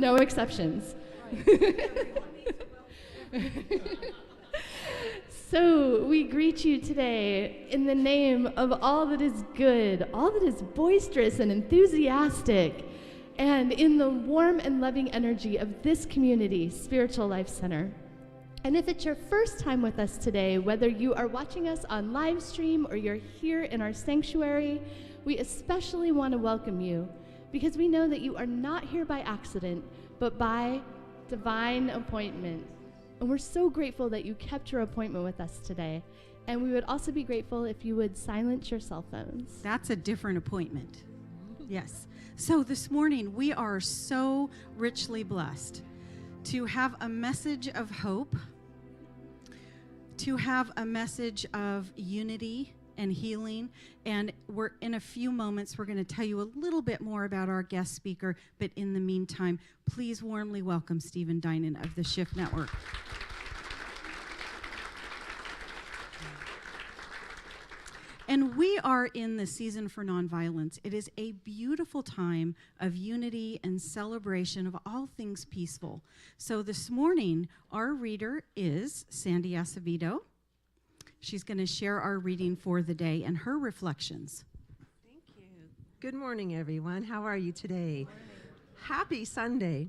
No exceptions. So we greet you today in the name of all that is good, all that is boisterous and enthusiastic, and in the warm and loving energy of this community, Spiritual Life Center. And if it's your first time with us today, whether you are watching us on live stream or you're here in our sanctuary, we especially want to welcome you because we know that you are not here by accident, but by divine appointment. And we're so grateful that you kept your appointment with us today. And we would also be grateful if you would silence your cell phones. That's a different appointment. Yes. So this morning, we are so richly blessed to have a message of hope, to have a message of unity and healing. And we're in a few moments, we're going to tell you a little bit more about our guest speaker. But in the meantime, please warmly welcome Stephen Dinan of the Shift Network. And we are in the season for nonviolence. It is a beautiful time of unity and celebration of all things peaceful. So this morning, our reader is Sandy Acevedo. She's going to share our reading for the day and her reflections. Thank you. Good morning, everyone. How are you today? Happy Sunday.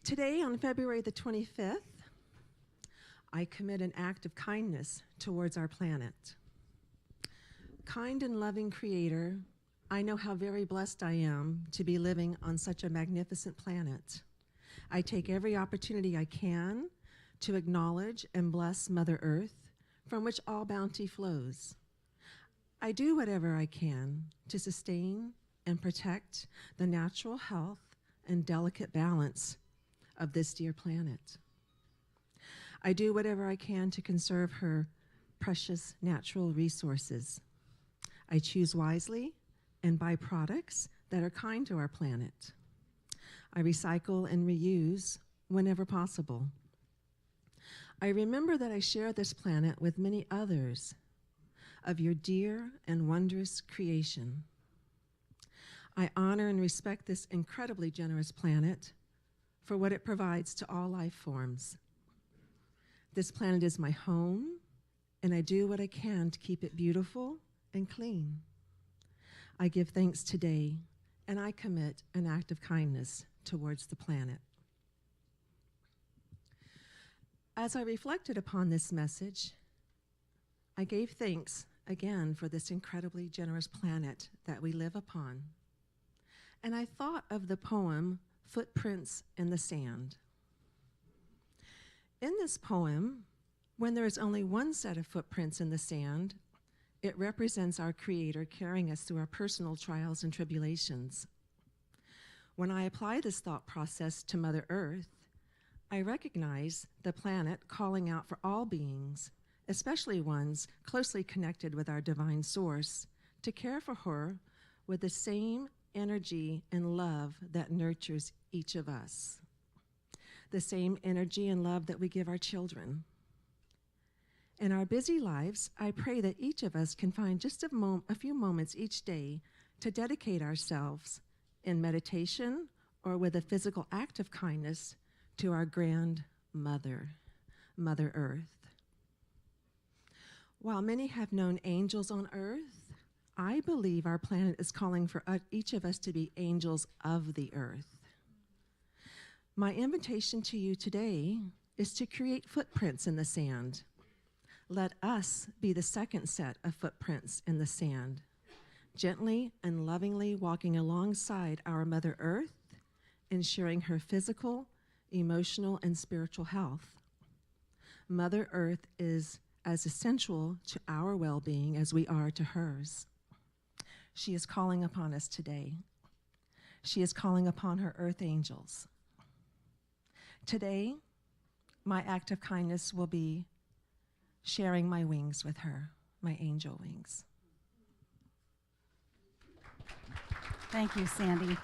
Today, on February the 25th, I commit an act of kindness towards our planet. Kind and loving Creator, I know how very blessed I am to be living on such a magnificent planet. I take every opportunity I can to acknowledge and bless Mother Earth, from which all bounty flows. I do whatever I can to sustain and protect the natural health and delicate balance of this dear planet. I do whatever I can to conserve her precious natural resources. I choose wisely and buy products that are kind to our planet. I recycle and reuse whenever possible. I remember that I share this planet with many others of your dear and wondrous creation. I honor and respect this incredibly generous planet for what it provides to all life forms. This planet is my home, and I do what I can to keep it beautiful and clean. I give thanks today, and I commit an act of kindness towards the planet. As I reflected upon this message, I gave thanks again for this incredibly generous planet that we live upon. And I thought of the poem, Footprints in the Sand. In this poem, when there is only one set of footprints in the sand, it represents our Creator carrying us through our personal trials and tribulations. When I apply this thought process to Mother Earth, I recognize the planet calling out for all beings, especially ones closely connected with our divine source, to care for her with the same energy and love that nurtures each of us, the same energy and love that we give our children. In our busy lives, I pray that each of us can find just a few moments each day to dedicate ourselves in meditation or with a physical act of kindness to our grand mother, Mother Earth. While many have known angels on earth, I believe our planet is calling for each of us to be angels of the earth. My invitation to you today is to create footprints in the sand. Let us be the second set of footprints in the sand, gently and lovingly walking alongside our Mother Earth, ensuring her physical, emotional, and spiritual health. Mother Earth is as essential to our well-being as we are to hers. She is calling upon us today. She is calling upon her earth angels. Today, my act of kindness will be sharing my wings with her, my angel wings. Thank you, Sandy.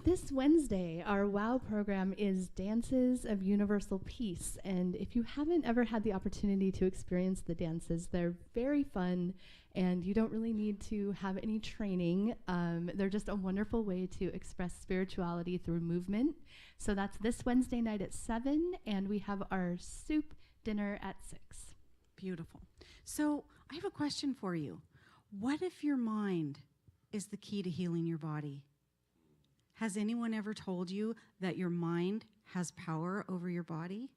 This Wednesday, our WOW program is Dances of Universal Peace. And if you haven't ever had the opportunity to experience the dances, they're very fun, and you don't really need to have any training. They're just a wonderful way to express spirituality through movement. So that's this Wednesday night at 7, and we have our soup dinner at 6. Beautiful. So I have a question for you. What if your mind is the key to healing your body? Has anyone ever told you that your mind has power over your body?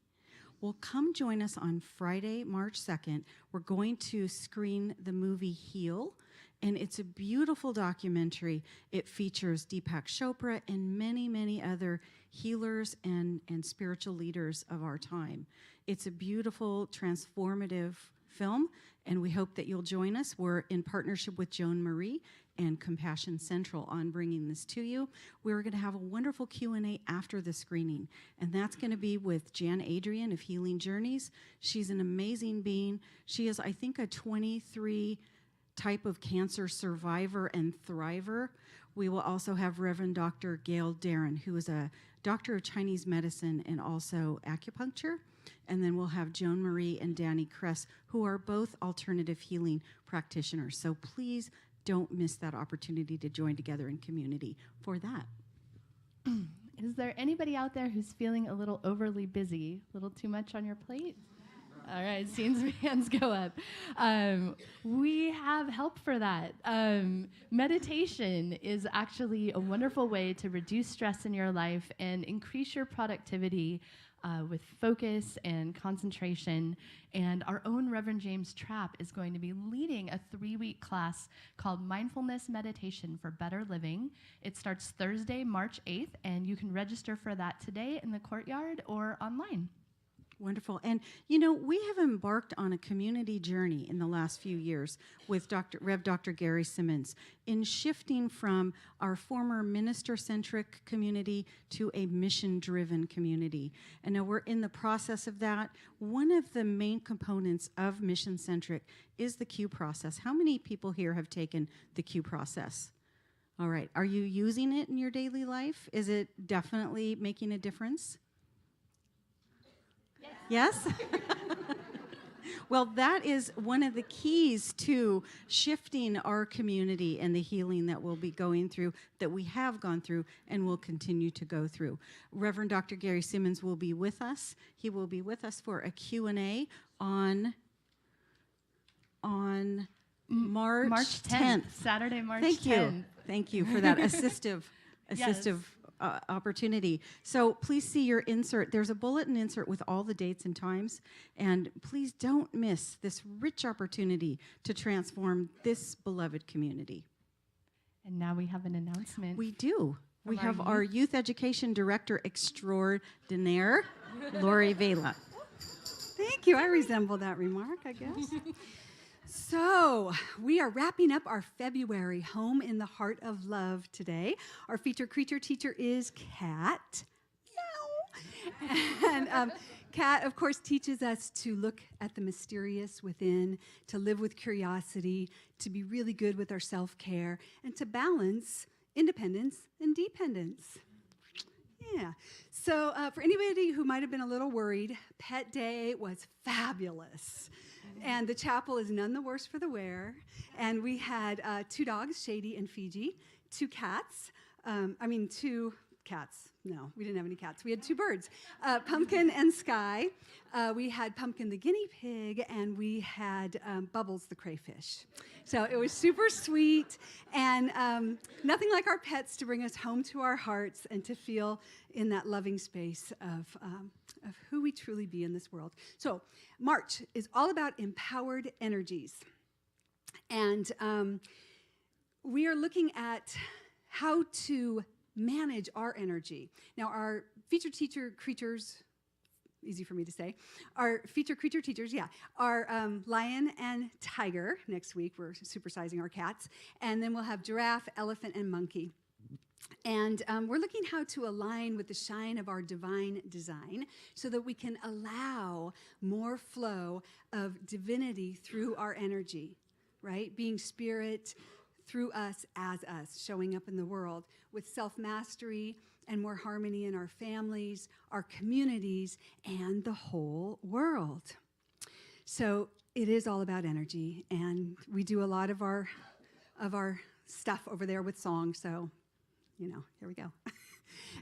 Well, come join us on Friday, March 2nd. We're going to screen the movie Heal, and it's a beautiful documentary. It features Deepak Chopra and many, many other healers and spiritual leaders of our time. It's a beautiful, transformative film, and we hope that you'll join us. We're in partnership with Joan Marie and Compassion Central on bringing this to you. We're going to have a wonderful Q&A after the screening, and that's going to be with Jan Adrian of Healing Journeys. She's an amazing being. She is, I think, a 23 type of cancer survivor and thriver. We will also have Reverend Dr. Gail Darren, who is a doctor of Chinese medicine and also acupuncture. And then we'll have Joan Marie and Danny Kress, who are both alternative healing practitioners. So please don't miss that opportunity to join together in community for that. Is there anybody out there who's feeling a little overly busy, a little too much on your plate? All right, seeing some hands go up. We have help for that. Meditation is actually a wonderful way to reduce stress in your life and increase your productivity with focus and concentration. And our own Reverend James Trapp is going to be leading a 3-week class called Mindfulness Meditation for Better Living. It starts Thursday, March 8th, and you can register for that today in the courtyard or online. Wonderful. And, you know, we have embarked on a community journey in the last few years with Rev. Dr. Gary Simmons in shifting from our former minister-centric community to a mission-driven community. And now we're in the process of that. One of the main components of mission-centric is the Q process. How many people here have taken the Q process? All right. Are you using it in your daily life? Is it definitely making a difference? Yes? Well, that is one of the keys to shifting our community and the healing that we'll be going through, that we have gone through and will continue to go through. Reverend Dr. Gary Simmons will be with us. He will be with us for a Q&A on March 10th. Saturday, March 10th. Thank you. Thank you for that assistive Yes. Opportunity. So please see your insert. There's a bulletin insert with all the dates and times, and please don't miss this rich opportunity to transform this beloved community. And now we have an announcement. We do. We From have our our Youth Education Director Extraordinaire, Lori Vela. Thank you. I resemble that remark, I guess. So, we are wrapping up our February Home in the Heart of Love today. Our featured creature teacher is Kat. Meow. And Kat, of course, teaches us to look at the mysterious within, to live with curiosity, to be really good with our self-care, and to balance independence and dependence. Yeah. So for anybody who might have been a little worried, Pet Day was fabulous. And the chapel is none the worse for the wear. And we had 2 dogs, Shady and Fiji, 2 cats. 2 cats. No, we didn't have any cats. We had 2 birds, Pumpkin and Sky. We had Pumpkin the guinea pig, and we had Bubbles the crayfish. So it was super sweet, and nothing like our pets to bring us home to our hearts and to feel in that loving space of who we truly be in this world. So March is all about empowered energies. And we are looking at how to manage our energy. Now, our featured teacher creatures, easy for me to say, our featured creature teachers, are lion and tiger. Next week, we're supersizing our cats. And then we'll have giraffe, elephant, and monkey. And we're looking how to align with the shine of our divine design so that we can allow more flow of divinity through our energy, right? Being spirit through us as us, showing up in the world with self-mastery and more harmony in our families, our communities, and the whole world. So it is all about energy, and we do a lot of our stuff over there with songs, so, here we go.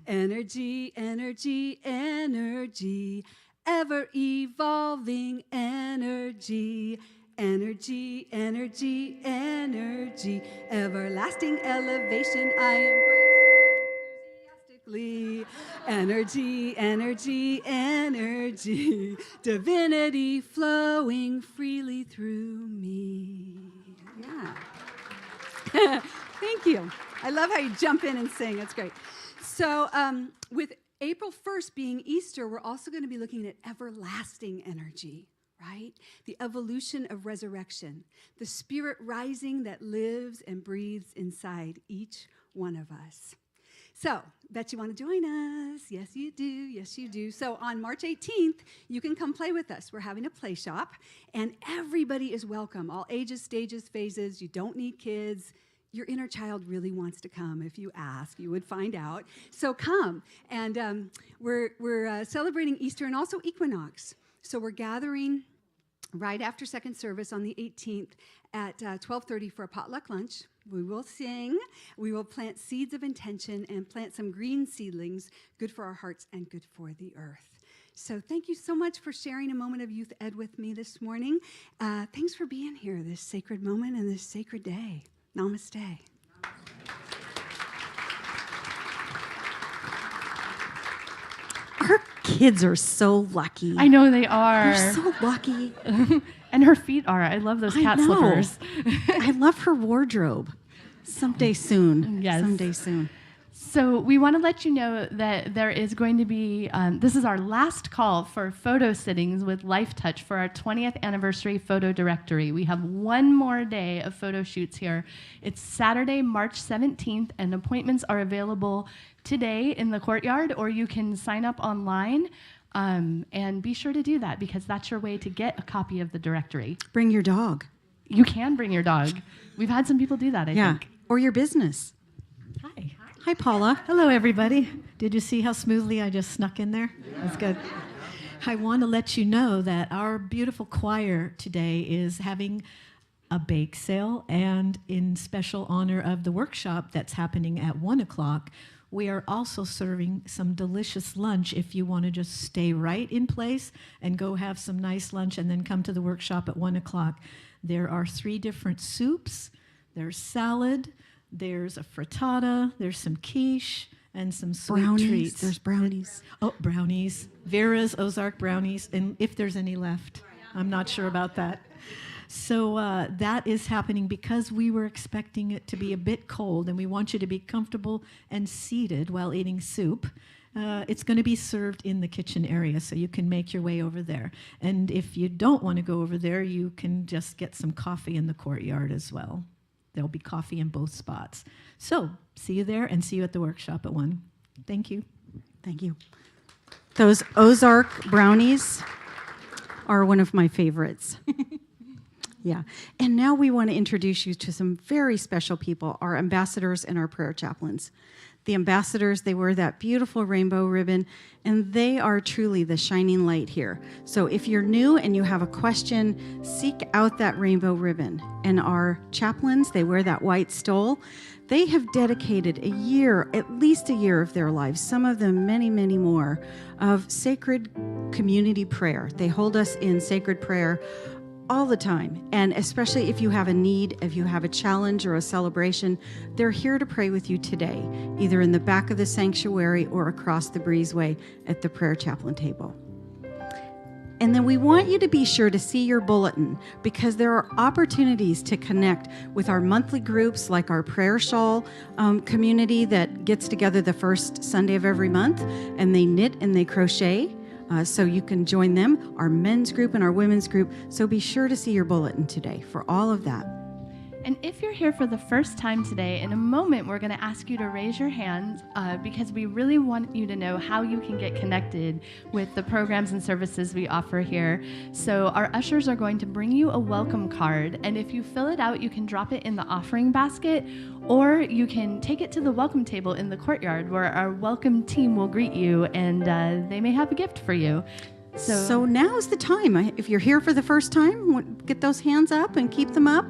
Energy, energy, energy, ever-evolving energy. Energy, energy, energy, everlasting elevation I embrace enthusiastically. Energy, energy, energy, divinity flowing freely through me. Yeah. Thank you. I love how you jump in and sing. That's great. So with April 1st being Easter, we're also going to be looking at everlasting energy. Right? The evolution of resurrection, the spirit rising that lives and breathes inside each one of us. So, bet you want to join us. Yes, you do. Yes, you do. So, on March 18th, you can come play with us. We're having a play shop, and everybody is welcome. All ages, stages, phases. You don't need kids. Your inner child really wants to come. If you ask, you would find out. So, come. And we're celebrating Easter and also equinox. So, we're gathering right after second service on the 18th at 12:30 for a potluck lunch. We will sing, we will plant seeds of intention and plant some green seedlings, good for our hearts and good for the earth. So thank you so much for sharing a moment of Youth Ed with me this morning. Thanks for being here this sacred moment and this sacred day. Namaste. Our kids are so lucky. I know they are. They're so lucky. And her feet are. I love those cat slippers. I love her wardrobe. Someday soon. Yes. Someday soon. So we want to let you know that there is going to be, this is our last call for photo sittings with Life Touch for our 20th anniversary photo directory. We have one more day of photo shoots here. It's Saturday, March 17th, and appointments are available today in the courtyard, or you can sign up online. And be sure to do that, because that's your way to get a copy of the directory. Bring your dog. You can bring your dog. We've had some people do that, I think. Or your business. Hi. Hi, Paula. Hello, everybody. Did you see how smoothly I just snuck in there? That's good. I want to let you know that our beautiful choir today is having a bake sale, and in special honor of the workshop that's happening at 1 o'clock, we are also serving some delicious lunch if you want to just stay right in place and go have some nice lunch and then come to the workshop at 1 o'clock. There are 3 different soups. There's salad, there's a frittata, there's some quiche, and some sweet treats. There's brownies. Oh, brownies. Vera's Ozark brownies, and if there's any left. I'm not sure about that. So that is happening because we were expecting it to be a bit cold, and we want you to be comfortable and seated while eating soup. It's going to be served in the kitchen area, so you can make your way over there. And if you don't want to go over there, you can just get some coffee in the courtyard as well. There'll be coffee in both spots. So see you there, and see you at the workshop at 1. Thank you. Thank you. Those Ozark brownies are one of my favorites. Yeah. And now we want to introduce you to some very special people, our ambassadors and our prayer chaplains. The ambassadors, they wear that beautiful rainbow ribbon, and they are truly the shining light here. So if you're new and you have a question, seek out that rainbow ribbon. And our chaplains, they wear that white stole. They have dedicated a year, at least a year of their lives, some of them many, many more, of sacred community prayer. They hold us in sacred prayer all the time, and especially if you have a need, if you have a challenge or a celebration, they're here to pray with you today, either in the back of the sanctuary or across the breezeway at the prayer chaplain table. And then we want you to be sure to see your bulletin, because there are opportunities to connect with our monthly groups, like our prayer shawl community that gets together the first Sunday of every month, and they knit and they crochet. So you can join them, our men's group and our women's group. So be sure to see your bulletin today for all of that. And if you're here for the first time today, in a moment we're going to ask you to raise your hand because we really want you to know how you can get connected with the programs and services we offer here. So our ushers are going to bring you a welcome card, and if you fill it out, you can drop it in the offering basket, or you can take it to the welcome table in the courtyard where our welcome team will greet you, and they may have a gift for you. So now's the time. If you're here for the first time, get those hands up and keep them up.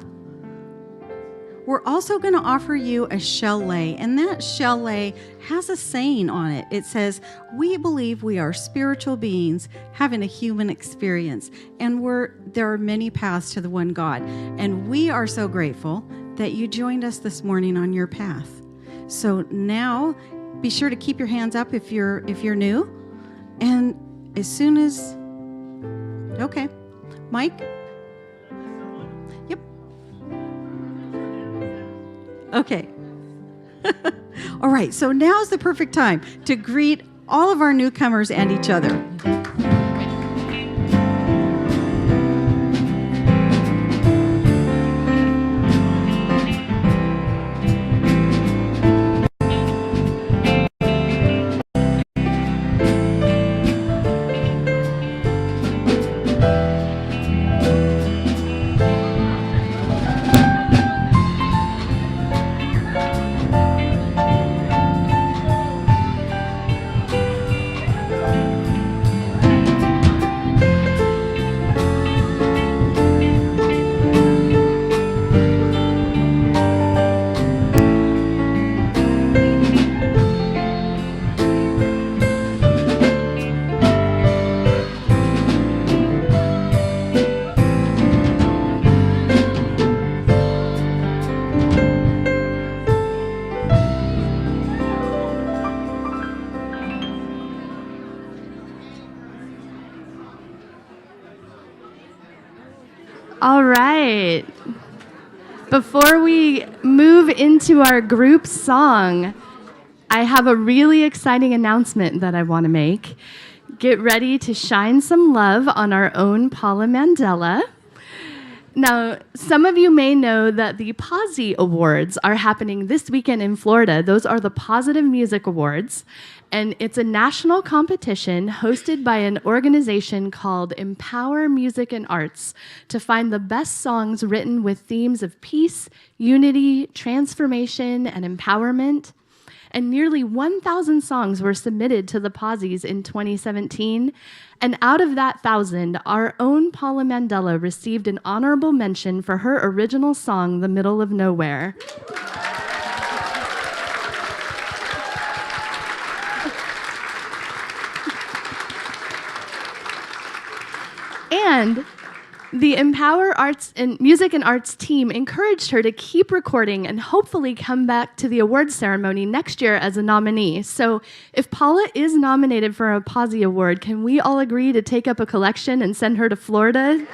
We're also going to offer you a shell lay, and that shell lay has a saying on it. It says, "We believe we are spiritual beings having a human experience, and there are many paths to the one God." And we are so grateful that you joined us this morning on your path. So now, be sure to keep your hands up if you're new, and as soon as, okay, Mike. Yep. Okay. All right, so now's the perfect time to greet all of our newcomers and each other. All right. Before we move into our group song, I have a really exciting announcement that I want to make. Get ready to shine some love on our own Paula Mandela. Now, some of you may know that the Posy Awards are happening this weekend in Florida. Those are the Positive Music Awards, and it's a national competition hosted by an organization called Empower Music and Arts to find the best songs written with themes of peace, unity, transformation, and empowerment. And nearly 1,000 songs were submitted to the Posies in 2017. And out of that 1,000, our own Paula Mandela received an honorable mention for her original song, The Middle of Nowhere. And the Empower Arts and Music and Arts team encouraged her to keep recording and hopefully come back to the awards ceremony next year as a nominee. So if Paula is nominated for a Posy Award, can we all agree to take up a collection and send her to Florida?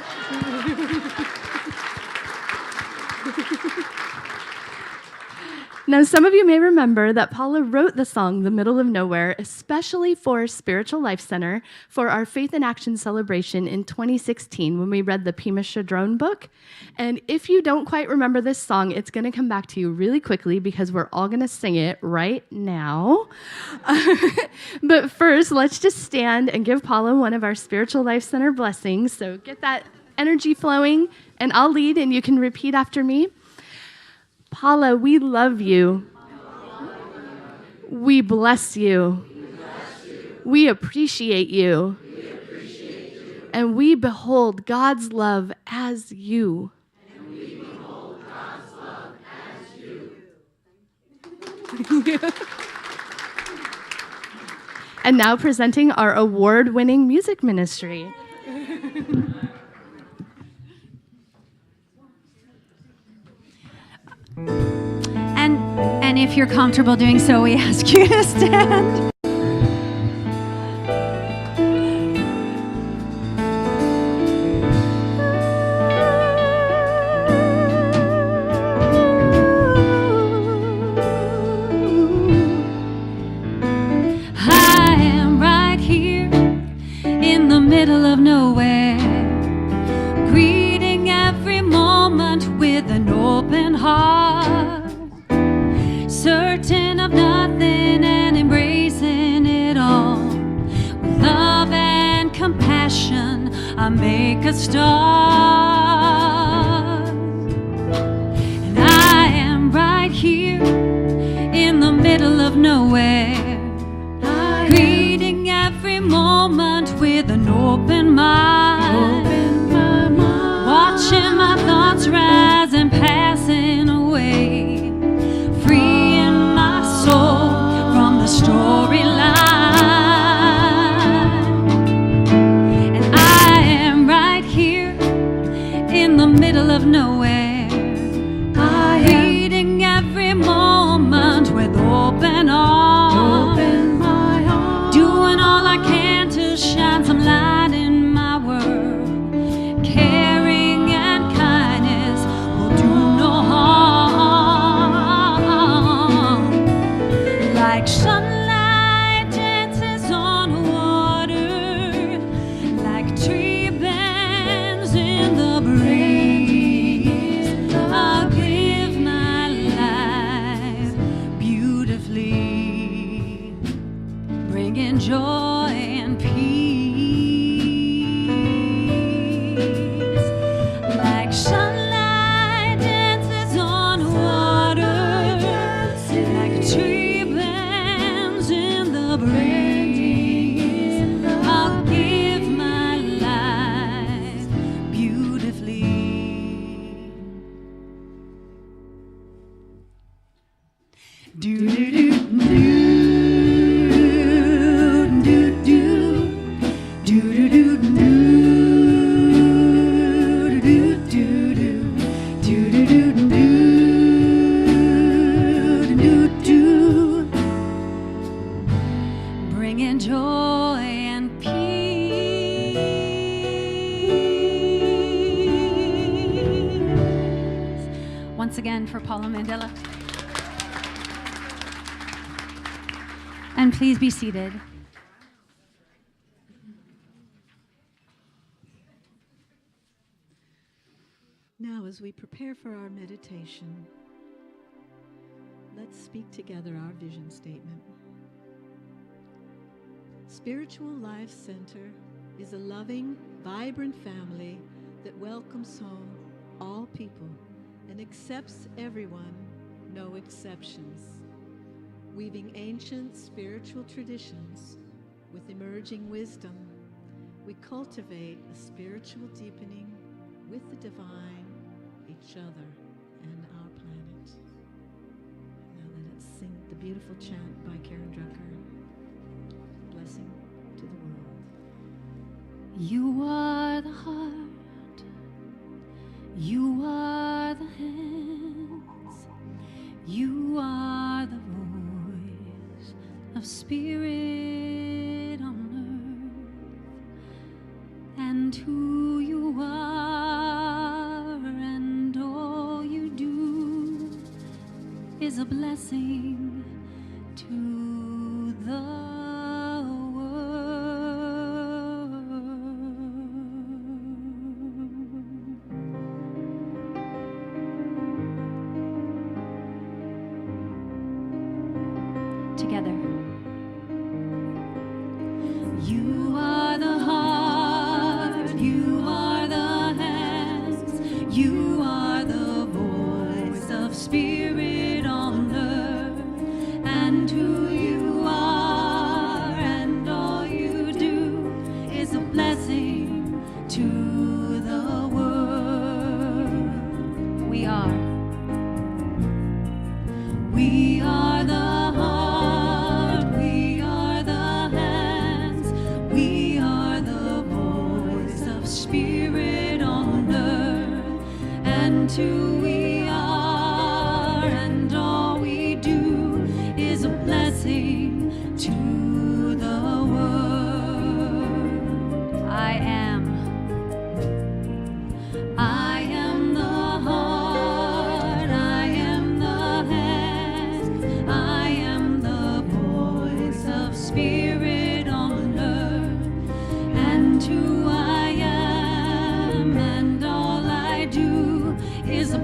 Now, some of you may remember that Paula wrote the song, The Middle of Nowhere, especially for Spiritual Life Center for our Faith in Action celebration in 2016 when we read the Pema Chodron book. And if you don't quite remember this song, it's going to come back to you really quickly because we're all going to sing it right now. But first, let's just stand and give Paula one of our Spiritual Life Center blessings. So get that energy flowing, and I'll lead, and you can repeat after me. Paula, we love you. We bless you. We appreciate you. And we behold God's love as you. And now presenting our award-winning music ministry. And if you're comfortable doing so, we ask you to stand. I am right here in the middle of nowhere, greeting every moment with an open a star. And I am right here in the middle of nowhere, greeting every moment with an open mind, watching my thoughts rise and passing away, freeing my soul from the storyline. And I am right here in the middle of nowhere, greeting every moment with open arms, doing all I can to shine some light in my world. Caring and kindness will do no harm. Like sunlight dances on water, like tree bends in the breeze, I'll live my life beautifully, bringing joy and peace. Like sunlight dances on water, like a tree bends in the breeze, I'll give my life beautifully. Bringing joy and peace. Once again for Paula Mandela. And please be seated. Now, as we prepare for our meditation, let's speak together our vision statement. Spiritual Life Center is a loving, vibrant family that welcomes home all people and accepts everyone, no exceptions. Weaving ancient spiritual traditions with emerging wisdom, we cultivate a spiritual deepening with the divine, each other, and our planet. Now let us sing the beautiful chant by Karen Drucker. Blessing to the world. You are the heart, you are the hands, you are the voice of spirit on earth, and who you are and all you do is a blessing to the together. You are the heart, you are the hands, you are the voice of spirit on earth, and who you are and all you do is a blessing to the world. We are the heart, we are the hands, we are the voice of spirit on earth, and who we are and all we do is a blessing to the world. I am the heart, I am the hands, I am the voice of spirit on earth, and who I am and all I do is a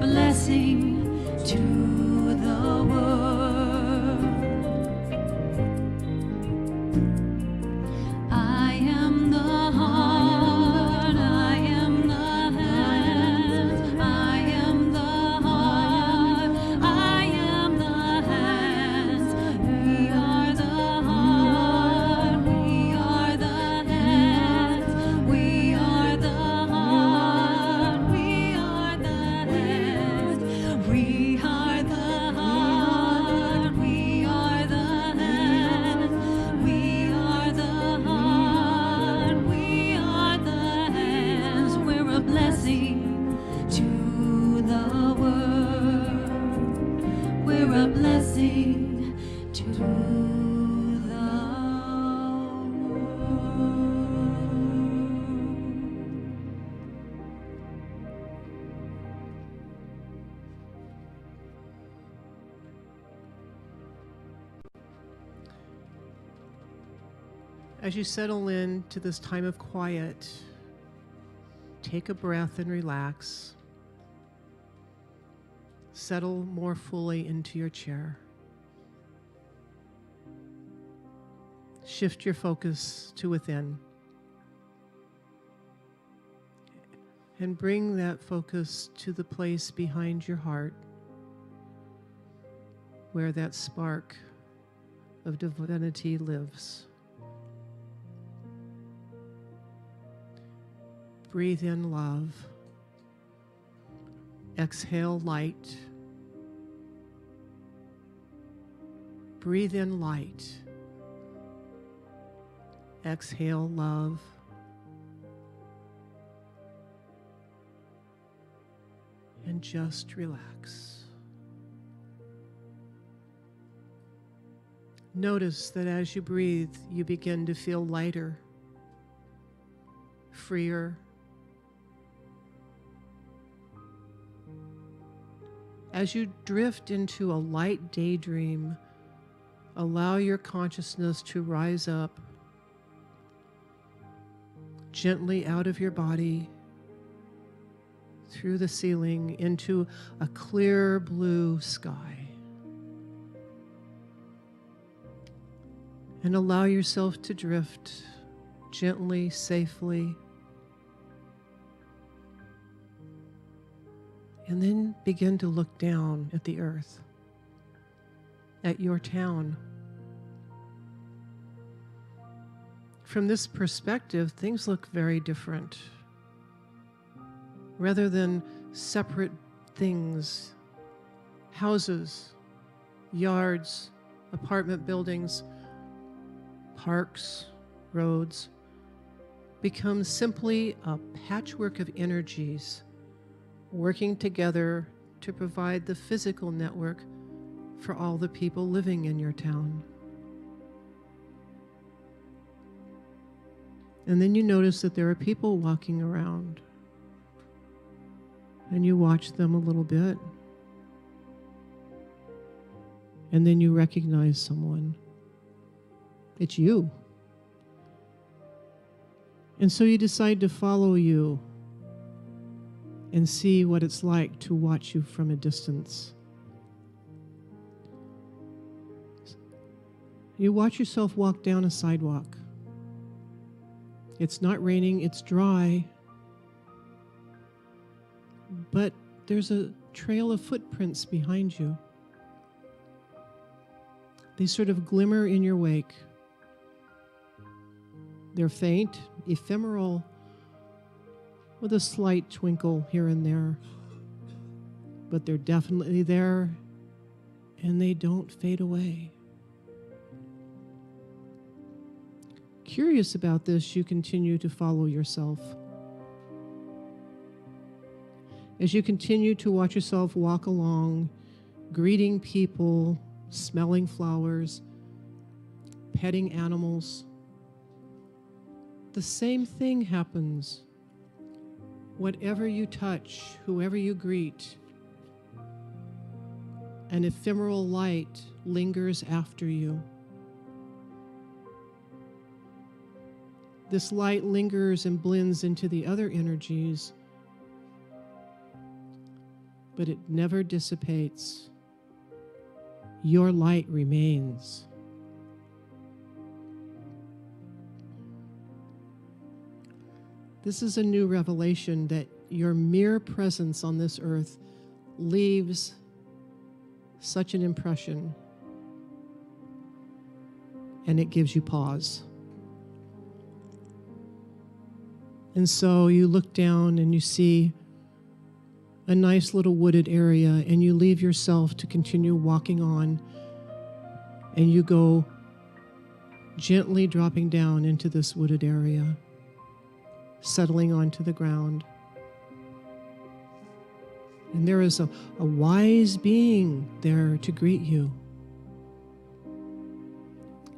a blessing to the world. As you settle into this time of quiet, take a breath and relax. Settle more fully into your chair. Shift your focus to within. And bring that focus to the place behind your heart where that spark of divinity lives. Breathe in love. Exhale light. Breathe in light. Exhale love. And just relax. Notice that as you breathe, you begin to feel lighter, freer. As you drift into a light daydream, allow your consciousness to rise up gently out of your body, through the ceiling, into a clear blue sky. And allow yourself to drift gently, safely. And then begin to look down at the earth, at your town. From this perspective, things look very different. Rather than separate things, houses, yards, apartment buildings, parks, roads, become simply a patchwork of energies working together to provide the physical network for all the people living in your town. And then you notice that there are people walking around, and you watch them a little bit, and then you recognize someone. It's you. And so you decide to follow you and see what it's like to watch you from a distance. You watch yourself walk down a sidewalk. It's not raining, it's dry, but there's a trail of footprints behind you. They sort of glimmer in your wake. They're faint, ephemeral, with a slight twinkle here and there. But they're definitely there, and they don't fade away. Curious about this, you continue to follow yourself. As you continue to watch yourself walk along, greeting people, smelling flowers, petting animals, the same thing happens. Whatever you touch, whoever you greet, an ephemeral light lingers after you. This light lingers and blends into the other energies, but it never dissipates. Your light remains. This is a new revelation that your mere presence on this earth leaves such an impression, and it gives you pause. And so you look down and you see a nice little wooded area, and you leave yourself to continue walking on, and you go gently dropping down into this wooded area, settling onto the ground. And there is a wise being there to greet you.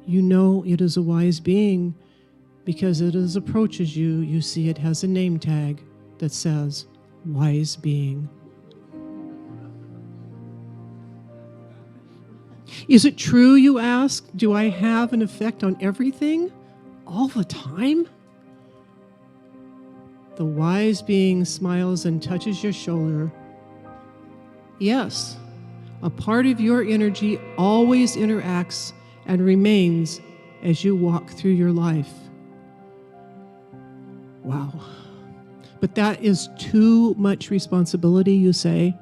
You know it is a wise being because as it approaches you, you see it has a name tag that says, wise being. Is it true, you ask? Do I have an effect on everything? All the time? The wise being smiles and touches your shoulder. Yes, a part of your energy always interacts and remains as you walk through your life. Wow. But that is too much responsibility, you say?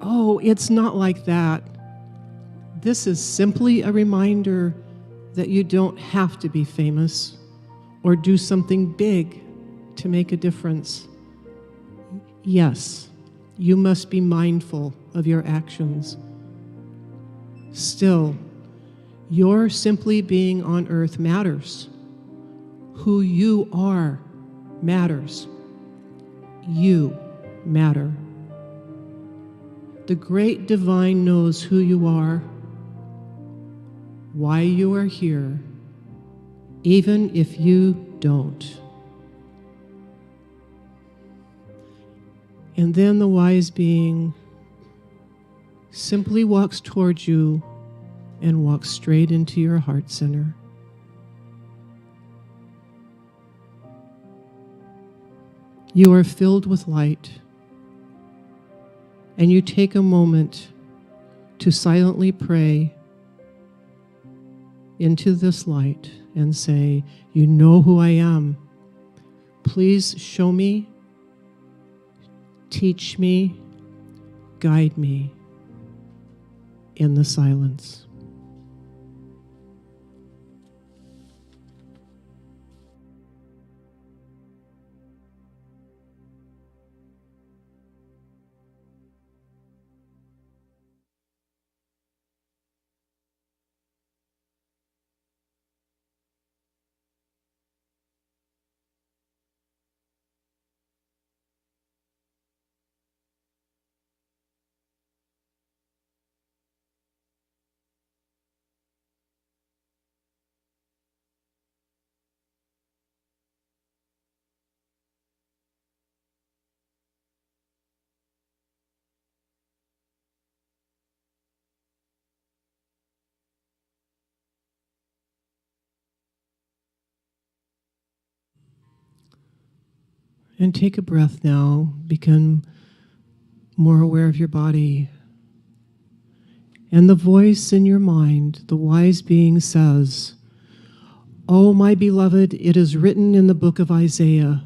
Oh, it's not like that. This is simply a reminder that you don't have to be famous or do something big to make a difference. Yes, you must be mindful of your actions. Still, your simply being on earth matters. Who you are matters. You matter. The great divine knows who you are, why you are here, even if you don't. And then the wise being simply walks towards you and walks straight into your heart center. You are filled with light, and you take a moment to silently pray into this light and say, you know who I am. Please show me, teach me, guide me in the silence. And take a breath now. Become more aware of your body. And the voice in your mind, the wise being says, "Oh, my beloved, it is written in the book of Isaiah,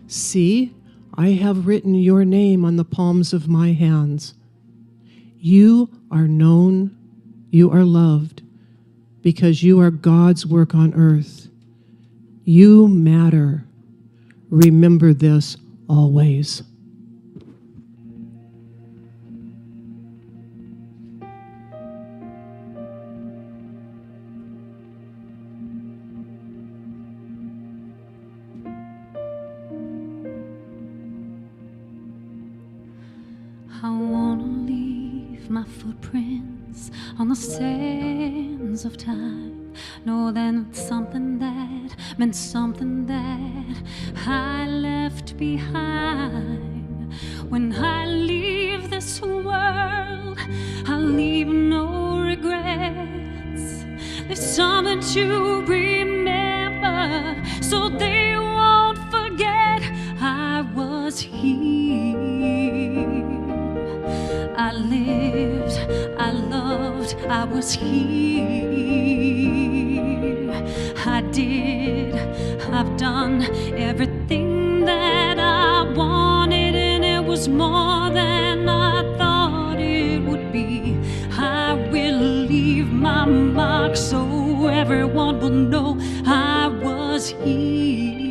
see, I have written your name on the palms of my hands. You are known, you are loved, because you are God's work on earth. You matter. Remember this always." I wanna leave my footprints on the sands of time. Know that it's something that meant something that I left behind. When I leave this world, I'll leave no regrets. There's something to remember, so they won't forget I was here. I lived, I loved, I was here. I did, I've done everything that I wanted, and it was more than I thought it would be. I will leave my mark so everyone will know I was here.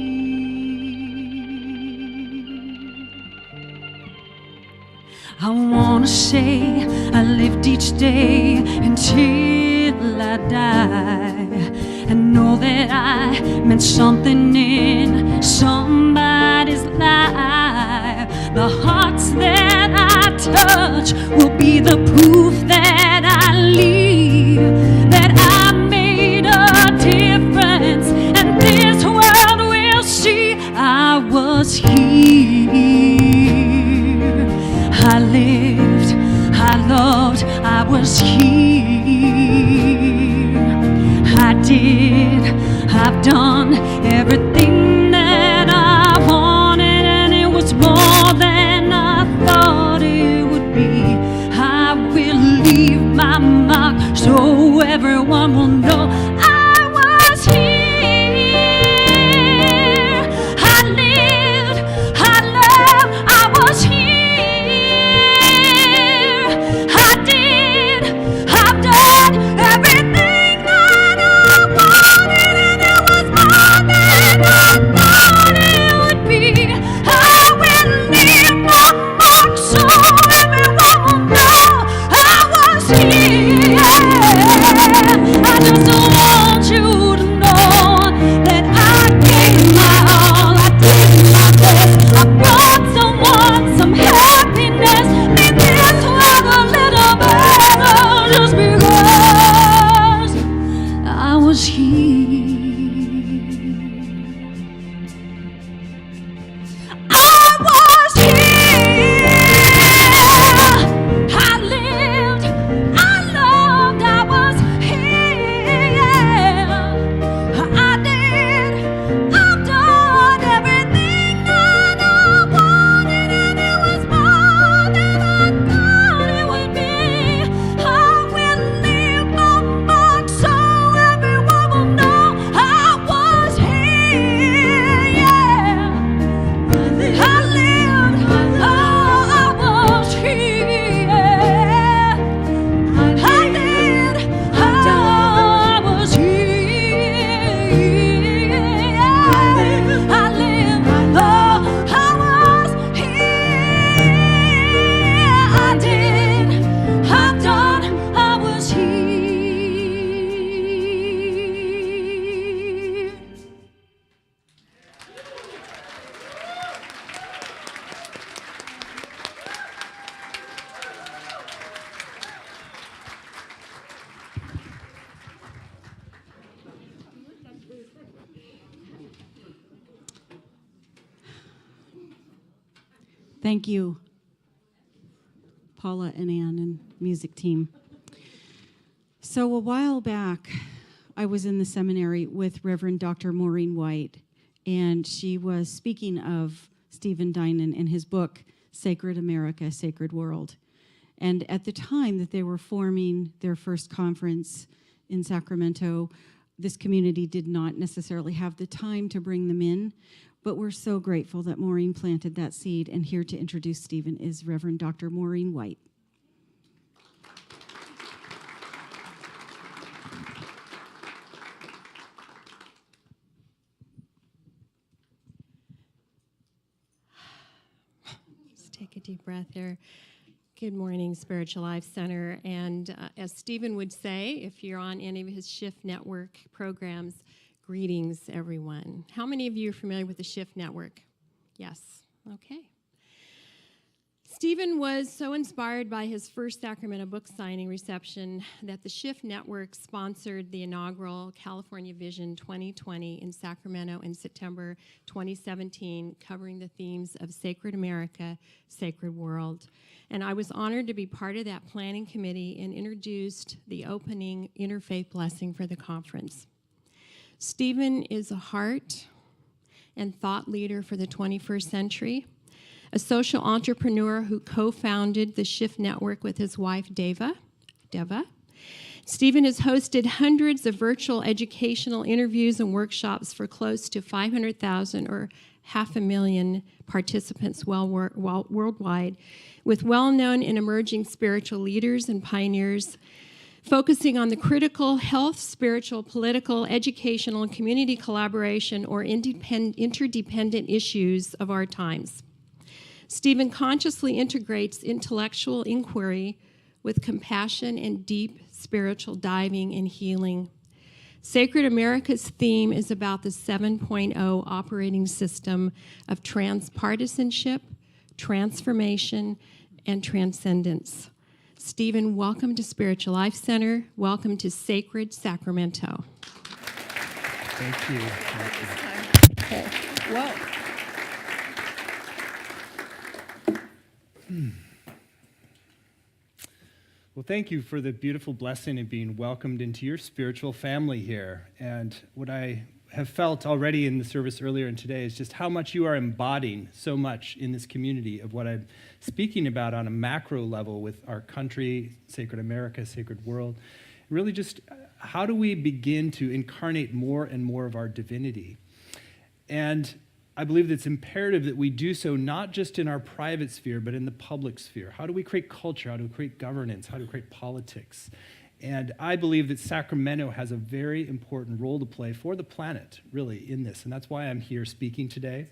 I wanna say I lived each day until I die, and know that I meant something in somebody's life. The hearts that I touch will be the proof that I leave, that I made a difference, and this world will see I was here. I lived, I loved, I was here. I did, I've done everything that I wanted, and it was more than I thought it would be. I will leave my mark so everyone will know I was here. I lived, I loved, I was here. I did, I've done everything that I wanted, and it was more than I thought it would be. I will leave my mark so everyone will know I was here. I just want you to know that I gave my all, I did my best. I brought someone some happiness, made this world a little better just because I was here. I was here. I lived, I loved, I was here. I did, I've done everything that I wanted, and it was more than I thought it would be. I will leave my mark so everyone will know I was here. Yeah. I lived, oh, I was here. I did, I was here. I lived, oh, I was here. I did, I've done, I was here. Thank you, Paula and Ann and music team. So a while back, I was in the seminary with Reverend Dr. Maureen White, and she was speaking of Stephen Dinan and his book, Sacred America, Sacred World. And at the time that they were forming their first conference in Sacramento, this community did not necessarily have the time to bring them in, but we're so grateful that Maureen planted that seed, and here to introduce Stephen is Reverend Dr. Maureen White. Just take a deep breath here. Good morning, Spiritual Life Center. And as Stephen would say, if you're on any of his Shift Network programs, greetings, everyone. How many of you are familiar with the Shift Network? Yes. Okay. Stephen was so inspired by his first Sacramento book signing reception that the Shift Network sponsored the inaugural California Vision 2020 in Sacramento in September 2017, covering the themes of Sacred America, Sacred World. And I was honored to be part of that planning committee and introduced the opening interfaith blessing for the conference. Stephen is a heart and thought leader for the 21st century, a social entrepreneur who co-founded the Shift Network with his wife, Deva. Stephen has hosted hundreds of virtual educational interviews and workshops for close to 500,000 or 500,000 participants worldwide, with well-known and emerging spiritual leaders and pioneers, focusing on the critical health, spiritual, political, educational, and community collaboration or interdependent issues of our times. Stephen consciously integrates intellectual inquiry with compassion and deep spiritual diving and healing. Sacred America's theme is about the 7.0 operating system of transpartisanship, transformation, and transcendence. Stephen, welcome to Spiritual Life Center. Welcome to Sacred Sacramento. Thank you. Okay. Whoa. Well, thank you for the beautiful blessing of being welcomed into your spiritual family here. And what I have felt already in the service earlier and today is just how much you are embodying so much in this community of what I'm speaking about on a macro level with our country, Sacred America, Sacred World. Really just how do we begin to incarnate more and more of our divinity? And I believe that it's imperative that we do so not just in our private sphere, but in the public sphere. How do we create culture? How do we create governance? How do we create politics? And I believe that Sacramento has a very important role to play for the planet, really, in this. And that's why I'm here speaking today.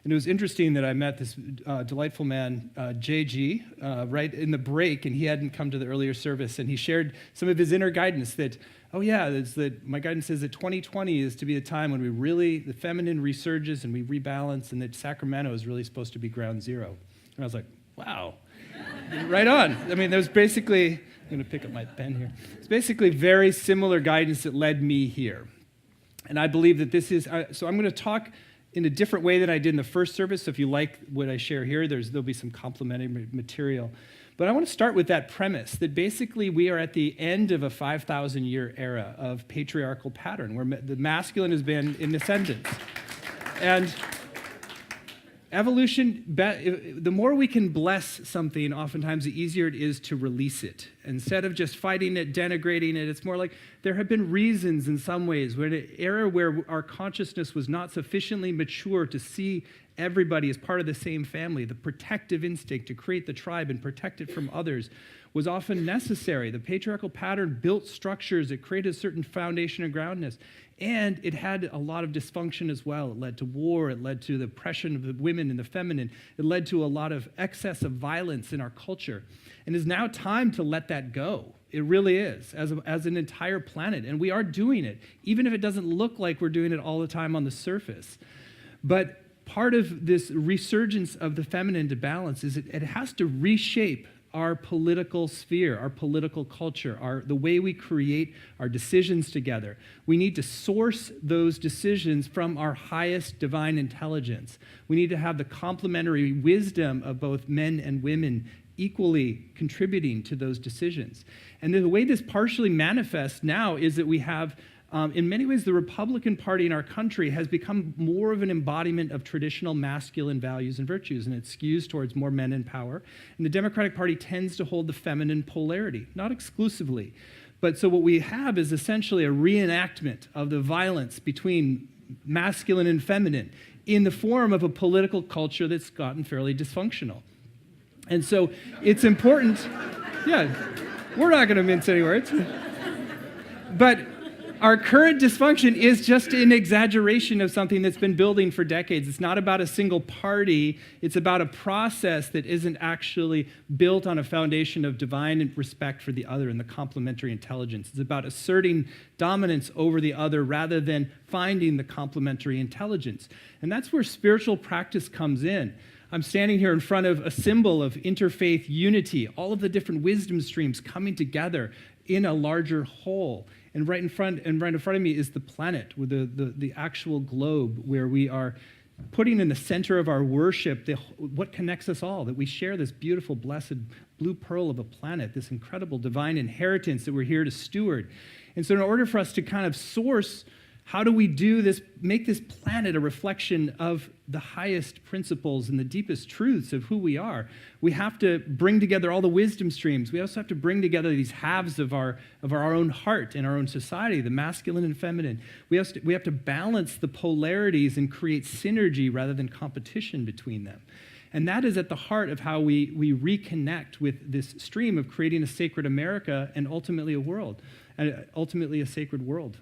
And it was interesting that I met this delightful man, JG, right in the break, and he hadn't come to the earlier service, and he shared some of his inner guidance that, oh yeah, my guidance says that 2020 is to be a time when the feminine resurges and we rebalance, and that Sacramento is really supposed to be ground zero. And I was like, wow, right on. I mean, there's basically, I'm going to pick up my pen here. It's basically very similar guidance that led me here. And I believe that this is, so I'm going to talk in a different way than I did in the first service. So if you like what I share here, there'll be some complementary material. But I want to start with that premise that basically we are at the end of a 5,000-year era of patriarchal pattern where the masculine has been in ascendance. And evolution, the more we can bless something, oftentimes the easier it is to release it. Instead of just fighting it, denigrating it, it's more like there have been reasons in some ways. We're in an era where our consciousness was not sufficiently mature to see everybody as part of the same family. The protective instinct to create the tribe and protect it from others was often necessary. The patriarchal pattern built structures. It created a certain foundation of groundness. And it had a lot of dysfunction as well. It led to war. It led to the oppression of the women and the feminine. It led to a lot of excess of violence in our culture. And it's now time to let that go. It really is, as an entire planet. And we are doing it, even if it doesn't look like we're doing it all the time on the surface. But part of this resurgence of the feminine to balance is it has to reshape our political sphere, our political culture, the way we create our decisions together. We need to source those decisions from our highest divine intelligence. We need to have the complementary wisdom of both men and women equally contributing to those decisions. And the way this partially manifests now is that we have in many ways, the Republican Party in our country has become more of an embodiment of traditional masculine values and virtues, and it skews towards more men in power. And the Democratic Party tends to hold the feminine polarity, not exclusively. But so what we have is essentially a reenactment of the violence between masculine and feminine in the form of a political culture that's gotten fairly dysfunctional. And so it's important, yeah, we're not going to mince any words. But our current dysfunction is just an exaggeration of something that's been building for decades. It's not about a single party. It's about a process that isn't actually built on a foundation of divine respect for the other and the complementary intelligence. It's about asserting dominance over the other rather than finding the complementary intelligence. And that's where spiritual practice comes in. I'm standing here in front of a symbol of interfaith unity, all of the different wisdom streams coming together in a larger whole. And right in front of me is the planet, with the actual globe, where we are putting in the center of our worship what connects us all, that we share this beautiful, blessed blue pearl of a planet, this incredible divine inheritance that we're here to steward. And so in order for us to kind of source, how do we do this, make this planet a reflection of the highest principles and the deepest truths of who we are? We have to bring together all the wisdom streams. We also have to bring together these halves of our own heart and our own society, the masculine and feminine. We have to balance the polarities and create synergy rather than competition between them. And that is at the heart of how we reconnect with this stream of creating a sacred America and ultimately a world, and ultimately a sacred world.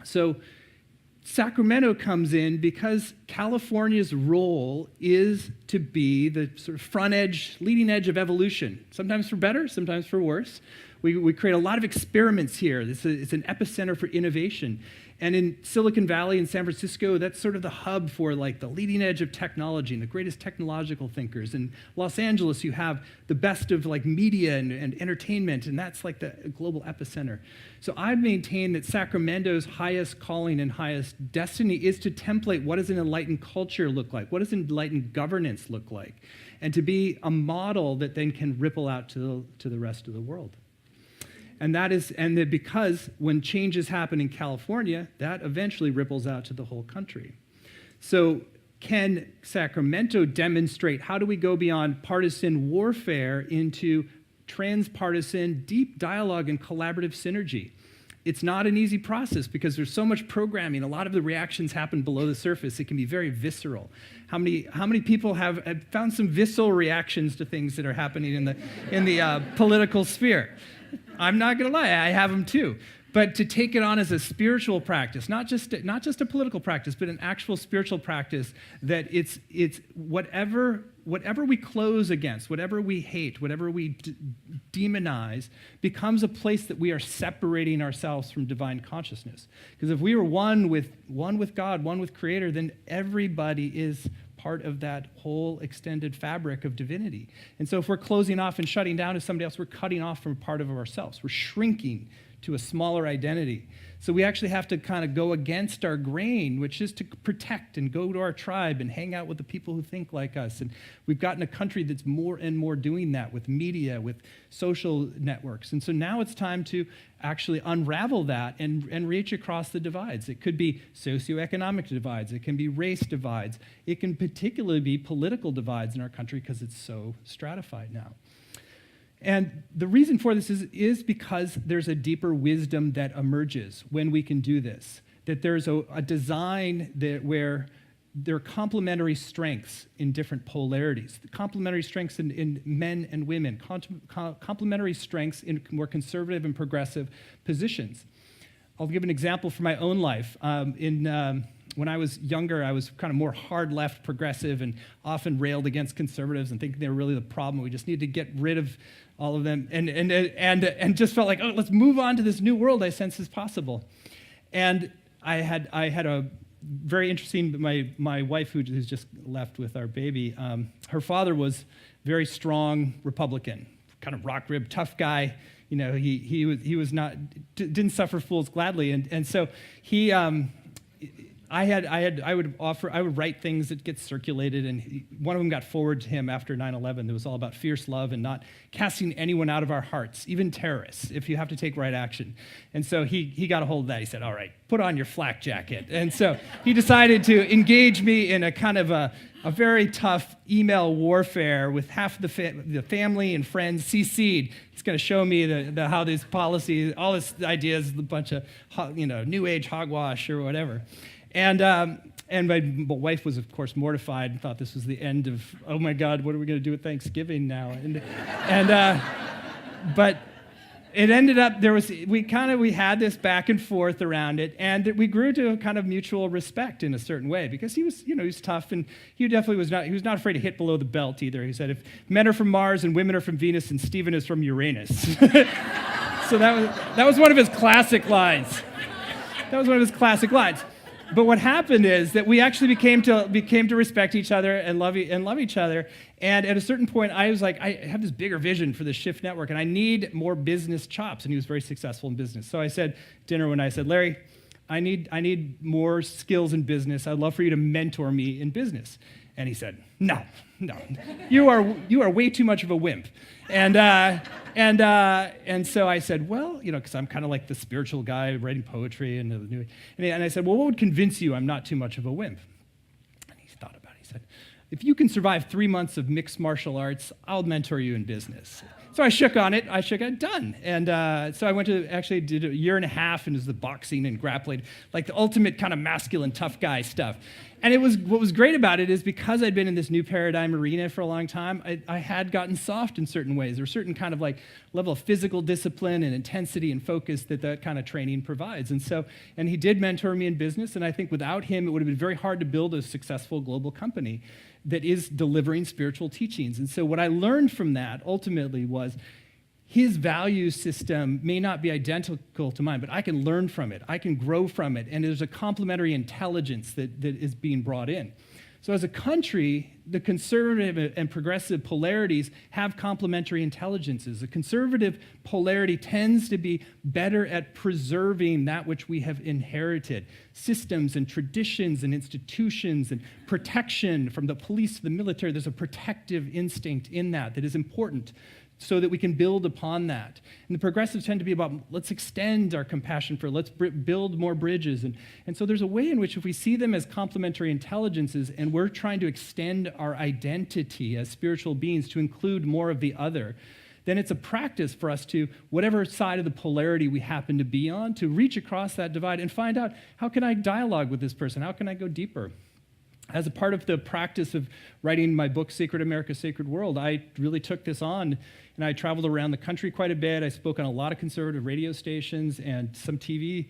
So Sacramento comes in because California's role is to be the sort of front edge, leading edge of evolution, sometimes for better, sometimes for worse. We create a lot of experiments here. It's an epicenter for innovation. And in Silicon Valley and San Francisco, that's sort of the hub for like the leading edge of technology and the greatest technological thinkers. In Los Angeles, you have the best of like media and entertainment, and that's like the global epicenter. So I'd maintain that Sacramento's highest calling and highest destiny is to template what does an enlightened culture look like? What does enlightened governance look like? And to be a model that then can ripple out to the rest of the world. And that because when changes happen in California, that eventually ripples out to the whole country. So can Sacramento demonstrate how do we go beyond partisan warfare into transpartisan, deep dialogue and collaborative synergy? It's not an easy process because there's so much programming. A lot of the reactions happen below the surface. It can be very visceral. How many people have found some visceral reactions to things that are happening in the political sphere? I'm not going to lie, I have them too. But to take it on as a spiritual practice, not just a political practice, but an actual spiritual practice, that it's whatever we close against, whatever we hate, whatever we demonize, becomes a place that we are separating ourselves from divine consciousness. Because if we are one with God, one with Creator, then everybody is part of that whole extended fabric of divinity. And so if we're closing off and shutting down to somebody else, we're cutting off from part of ourselves. We're shrinking to a smaller identity. So we actually have to kind of go against our grain, which is to protect and go to our tribe and hang out with the people who think like us. And we've gotten a country that's more and more doing that with media, with social networks. And so now it's time to actually unravel that and reach across the divides. It could be socioeconomic divides. It can be race divides. It can particularly be political divides in our country because it's so stratified now. And the reason for this is because there's a deeper wisdom that emerges when we can do this, that there's a design where there are complementary strengths in different polarities, complementary strengths in men and women, complementary strengths in more conservative and progressive positions. I'll give an example from my own life. When I was younger, I was kind of more hard left progressive and often railed against conservatives and thinking they were really the problem. We just needed to get rid of all of them and just felt like, oh, let's move on to this new world I sense is possible. And I had a very interesting, my wife who's just left with our baby, her father was very strong Republican, kind of rock rib, tough guy. You know, he was not, didn't suffer fools gladly. And so he, I would write things that get circulated, and one of them got forwarded to him after 9/11. It was all about fierce love and not casting anyone out of our hearts, even terrorists, if you have to take right action. And so he got a hold of that. He said, all right, put on your flak jacket. And so he decided to engage me in a kind of a very tough email warfare with half the family and friends CC'd. He's going to show me how these policies, all this ideas, a bunch of new age hogwash or whatever. And my wife was, of course, mortified and thought this was the end of, oh my God, what are we going to do at Thanksgiving now? But it ended up, we had this back and forth around it, and we grew to a kind of mutual respect in a certain way, because he was tough, and he definitely was not afraid to hit below the belt either. He said, if men are from Mars and women are from Venus and Stephen is from Uranus. So that was one of his classic lines. But what happened is that we actually became to respect each other and love each other. And at a certain point, I was like, I have this bigger vision for the Shift Network, and I need more business chops. And he was very successful in business. So I said, Larry, I need more skills in business. I'd love for you to mentor me in business. And he said, no, you are way too much of a wimp. And so I said, well, because I'm kind of like the spiritual guy writing poetry and I said, well, what would convince you I'm not too much of a wimp? And he thought about it. He said, if you can survive 3 months of mixed martial arts, I'll mentor you in business. So I shook on it, done. And so I went to, actually did a year and a half into the boxing and grappling, like the ultimate kind of masculine, tough guy stuff. And what was great about it is because I'd been in this new paradigm arena for a long time, I had gotten soft in certain ways. There was a certain kind of like level of physical discipline and intensity and focus that kind of training provides. And he did mentor me in business, and I think without him, it would have been very hard to build a successful global company that is delivering spiritual teachings. And so what I learned from that ultimately was, his value system may not be identical to mine, but I can learn from it. I can grow from it. And there's a complementary intelligence that is being brought in. So as a country, the conservative and progressive polarities have complementary intelligences. The conservative polarity tends to be better at preserving that which we have inherited, systems and traditions and institutions and protection from the police to the military. There's a protective instinct in that is important, so that we can build upon that. And the progressives tend to be about, let's extend our compassion for, let's build more bridges. And so there's a way in which if we see them as complementary intelligences and we're trying to extend our identity as spiritual beings to include more of the other, then it's a practice for us to, whatever side of the polarity we happen to be on, to reach across that divide and find out, how can I dialogue with this person? How can I go deeper? As a part of the practice of writing my book, Sacred America, Sacred World, I really took this on, and I traveled around the country quite a bit. I spoke on a lot of conservative radio stations and some TV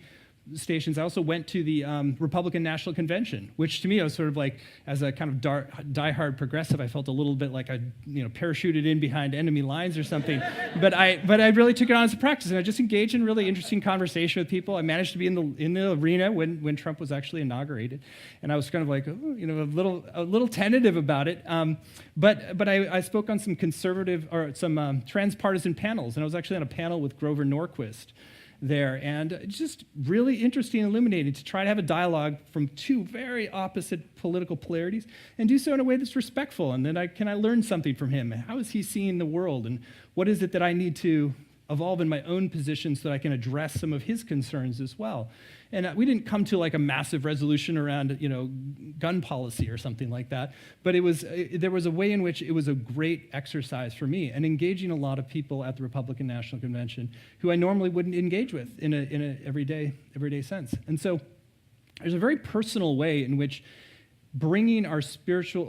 stations. I also went to the Republican National Convention, which to me, I was sort of like, as a kind of diehard progressive, I felt a little bit like I parachuted in behind enemy lines or something. but I really took it on as a practice, and I just engaged in really interesting conversation with people. I managed to be in the arena when Trump was actually inaugurated, and I was kind of like, a little tentative about it. But I spoke on some conservative or some transpartisan panels, and I was actually on a panel with Grover Norquist there, and it's just really interesting and illuminating to try to have a dialogue from two very opposite political polarities and do so in a way that's respectful, and then can I learn something from him? How is he seeing the world, and what is it that I need to evolve in my own position so that I can address some of his concerns as well? And we didn't come to like a massive resolution around, gun policy or something like that, but there was a way in which it was a great exercise for me, and engaging a lot of people at the Republican National Convention who I normally wouldn't engage with in a everyday sense. And so there's a very personal way in which bringing our spiritual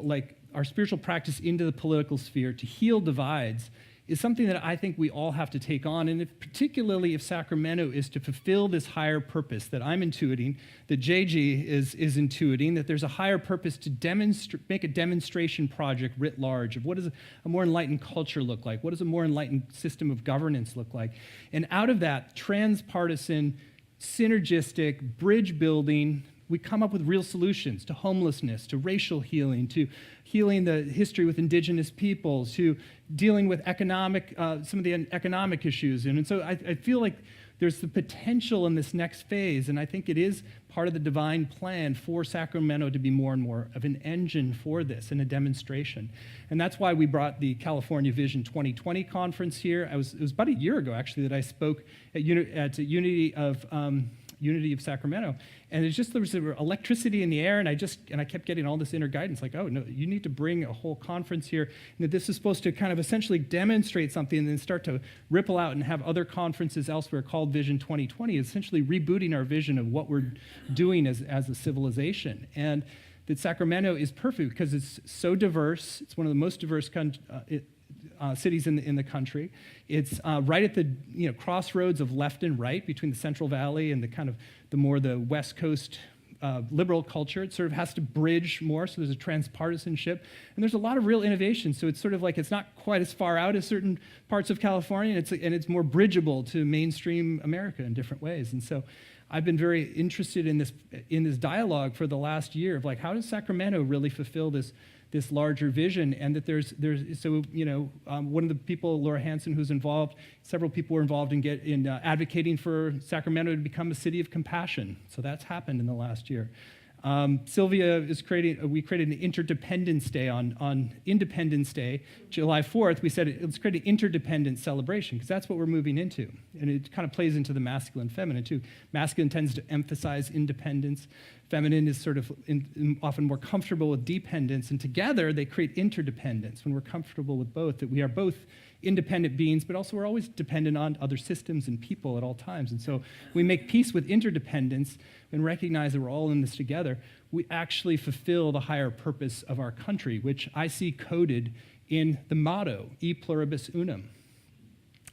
practice into the political sphere to heal divides is something that I think we all have to take on, and particularly if Sacramento is to fulfill this higher purpose that I'm intuiting, that JG is intuiting, that there's a higher purpose to make a demonstration project writ large of what does a more enlightened culture look like, what does a more enlightened system of governance look like, and out of that transpartisan, synergistic, bridge building, we come up with real solutions to homelessness, to racial healing, to healing the history with indigenous peoples, to dealing with some of the economic issues. And so I feel like there's the potential in this next phase, and I think it is part of the divine plan for Sacramento to be more and more of an engine for this and a demonstration. And that's why we brought the California Vision 2020 conference here. It was about a year ago, actually, that I spoke at Unity of Sacramento, and there was electricity in the air, and I kept getting all this inner guidance, like, oh no, you need to bring a whole conference here, and that this is supposed to kind of essentially demonstrate something, and then start to ripple out and have other conferences elsewhere called Vision 2020, essentially rebooting our vision of what we're doing as a civilization. And that Sacramento is perfect because it's so diverse. It's one of the most diverse cities in the country. It's right at the crossroads of left and right between the Central Valley and the West Coast liberal culture. It sort of has to bridge more, so there's a transpartisanship, and there's a lot of real innovation. So it's sort of like it's not quite as far out as certain parts of California, and it's more bridgeable to mainstream America in different ways. And so I've been very interested in this dialogue for the last year of like, how does Sacramento really fulfill this larger vision? And that one of the people, Laura Hansen, who's involved, several people were involved in advocating for Sacramento to become a city of compassion. So that's happened in the last year. Sylvia we created an Interdependence Day on Independence Day, July 4th. We said let's create an interdependent celebration, because that's what we're moving into. And it kind of plays into the masculine feminine too. Masculine tends to emphasize independence. Feminine is sort of often more comfortable with dependence, and together they create interdependence when we're comfortable with both, that we are both independent beings, but also we're always dependent on other systems and people at all times. And so we make peace with interdependence and recognize that we're all in this together. We actually fulfill the higher purpose of our country, which I see coded in the motto, E pluribus unum,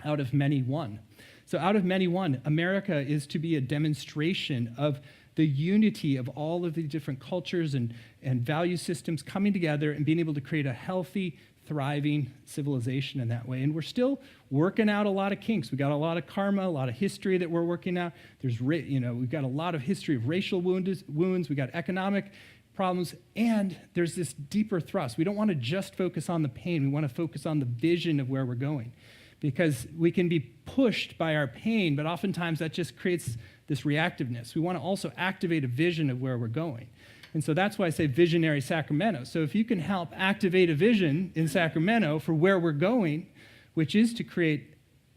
out of many one. So out of many one, America is to be a demonstration of the unity of all of the different cultures and value systems coming together and being able to create a healthy, thriving civilization in that way. And we're still working out a lot of kinks. We got a lot of karma, a lot of history that we're working out. We've got a lot of history of racial wounds. We got economic problems, and there's this deeper thrust. We don't want to just focus on the pain. We want to focus on the vision of where we're going, because we can be pushed by our pain, but oftentimes that just creates this reactiveness. We want to also activate a vision of where we're going. And so that's why I say visionary Sacramento. So if you can help activate a vision in Sacramento for where we're going, which is to create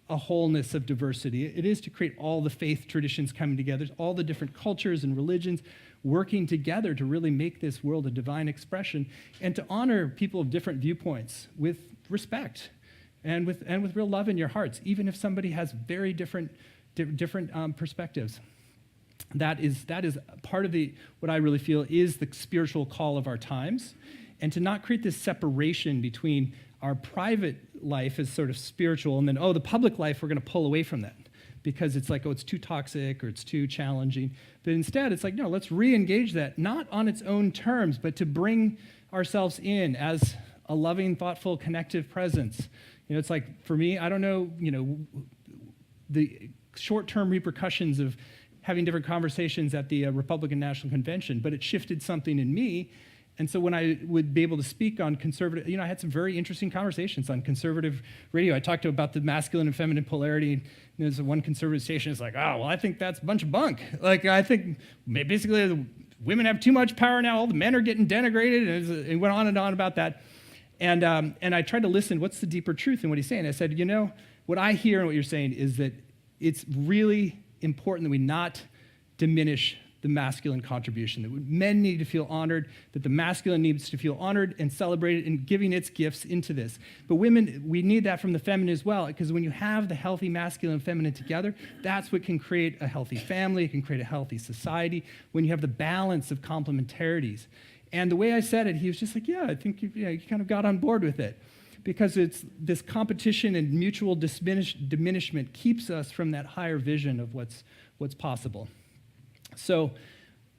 a wholeness of diversity, it is to create all the faith traditions coming together, all the different cultures and religions working together to really make this world a divine expression, and to honor people of different viewpoints with respect and with real love in your hearts, even if somebody has very different perspectives. That is part of what I really feel is the spiritual call of our times, and to not create this separation between our private life as sort of spiritual, and then, the public life, we're going to pull away from that because it's like, it's too toxic or it's too challenging. But instead, it's like, no, let's re-engage that, not on its own terms, but to bring ourselves in as a loving, thoughtful, connective presence. It's like, for me, I don't know, the short-term repercussions of having different conversations at the Republican National Convention, but it shifted something in me. And so when I would be able to speak on conservative, I had some very interesting conversations on conservative radio. I talked about the masculine and feminine polarity. And there's one conservative station that's like, I think that's a bunch of bunk. Like, I think basically the women have too much power now. All the men are getting denigrated. And it went on and on about that. And I tried to listen, what's the deeper truth in what he's saying? I said, what I hear and what you're saying is that it's really important that we not diminish the masculine contribution, that men need to feel honored, that the masculine needs to feel honored and celebrated and giving its gifts into this. But women, we need that from the feminine as well, because when you have the healthy masculine and feminine together, that's what can create a healthy family, it can create a healthy society, when you have the balance of complementarities. And the way I said it, he was just like, I think you kind of got on board with it. Because it's this competition and mutual diminishment keeps us from that higher vision of what's possible. So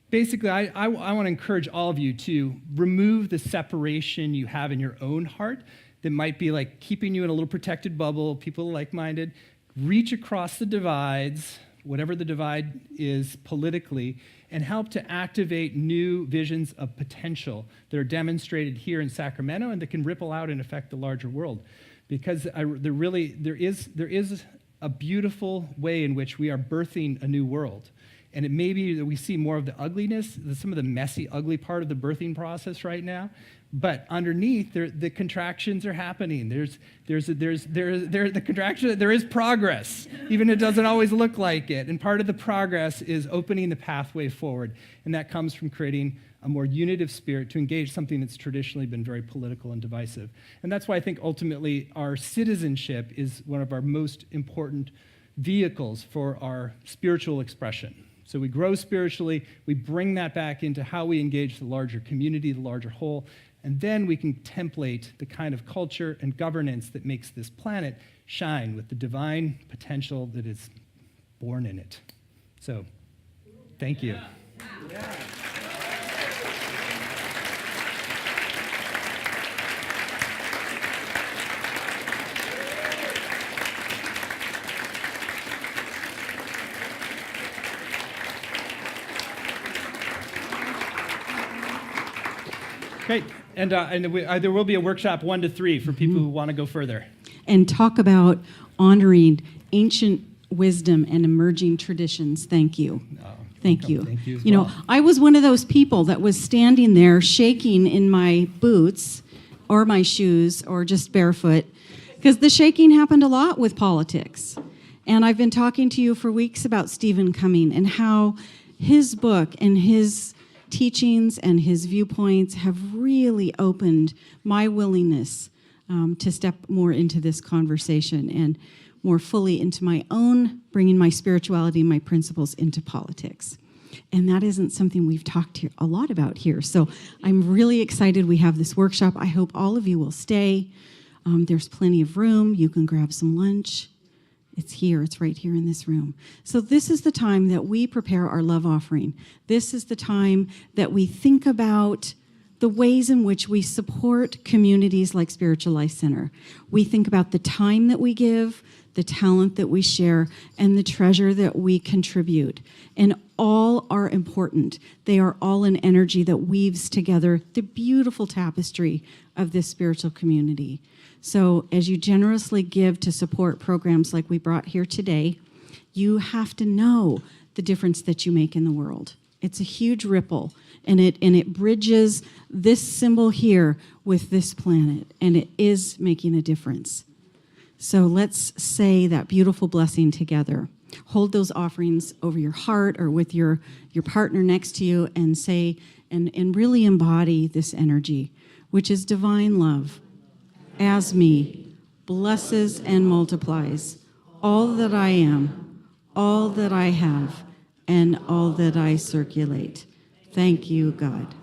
basically, I want to encourage all of you to remove the separation you have in your own heart that might be like keeping you in a little protected bubble, people like-minded. Reach across the divides, whatever the divide is politically, and help to activate new visions of potential that are demonstrated here in Sacramento and that can ripple out and affect the larger world. Because there is a beautiful way in which we are birthing a new world. And it may be that we see more of the ugliness, some of the messy, ugly part of the birthing process right now. But underneath, the contractions are happening. There's the contraction. There is progress, even if it doesn't always look like it. And part of the progress is opening the pathway forward, and that comes from creating a more unitive spirit to engage something that's traditionally been very political and divisive. And that's why I think ultimately our citizenship is one of our most important vehicles for our spiritual expression. So we grow spiritually, we bring that back into how we engage the larger community, the larger whole, and then we can template the kind of culture and governance that makes this planet shine with the divine potential that is born in it. So, thank you. Yeah. Great. And there will be a workshop 1 to 3 for people who want to go further. And talk about honoring ancient wisdom and emerging traditions. Thank you. Thank you. Thank you. You know, I was one of those people that was standing there shaking in my boots or my shoes or just barefoot, because the shaking happened a lot with politics. And I've been talking to you for weeks about Stephen Cumming and how his book and his teachings and his viewpoints have really opened my willingness to step more into this conversation and more fully into my own, bringing my spirituality and my principles into politics. And that isn't something we've talked here a lot about here. So I'm really excited we have this workshop. I hope all of you will stay. There's plenty of room. You can grab some lunch. It's here. It's right here in this room. So this is the time that we prepare our love offering. This is the time that we think about the ways in which we support communities like Spiritual Life Center. We think about the time that we give, the talent that we share, and the treasure that we contribute. And all are important. They are all an energy that weaves together the beautiful tapestry of this spiritual community. So as you generously give to support programs like we brought here today, you have to know the difference that you make in the world. It's a huge ripple, and it bridges this symbol here with this planet, and it is making a difference. So let's say that beautiful blessing together. Hold those offerings over your heart or with your partner next to you and say, and really embody this energy, which is divine love, as me, blesses and multiplies all that I am, all that I have, and all that I circulate. Thank you, God.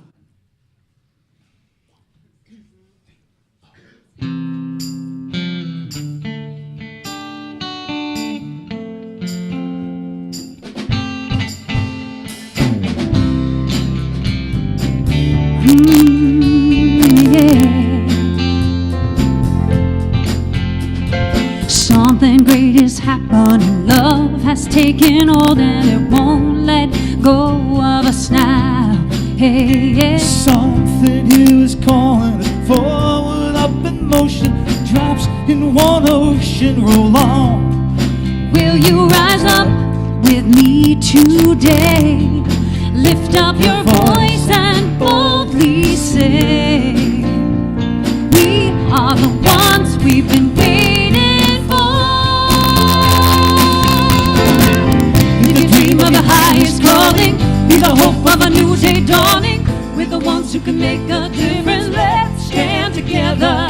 Something great is happening. Love has taken hold and it won't let go of us now. Hey, yeah. Something here is calling us forward, up in motion. Drops in one ocean, roll on. Will you rise up with me today? Lift up your voice and boldly say, we are the ones we've been waiting for. With the dream of the highest calling, be the hope of a new day dawning. We're the ones who can make a difference. Let's stand together.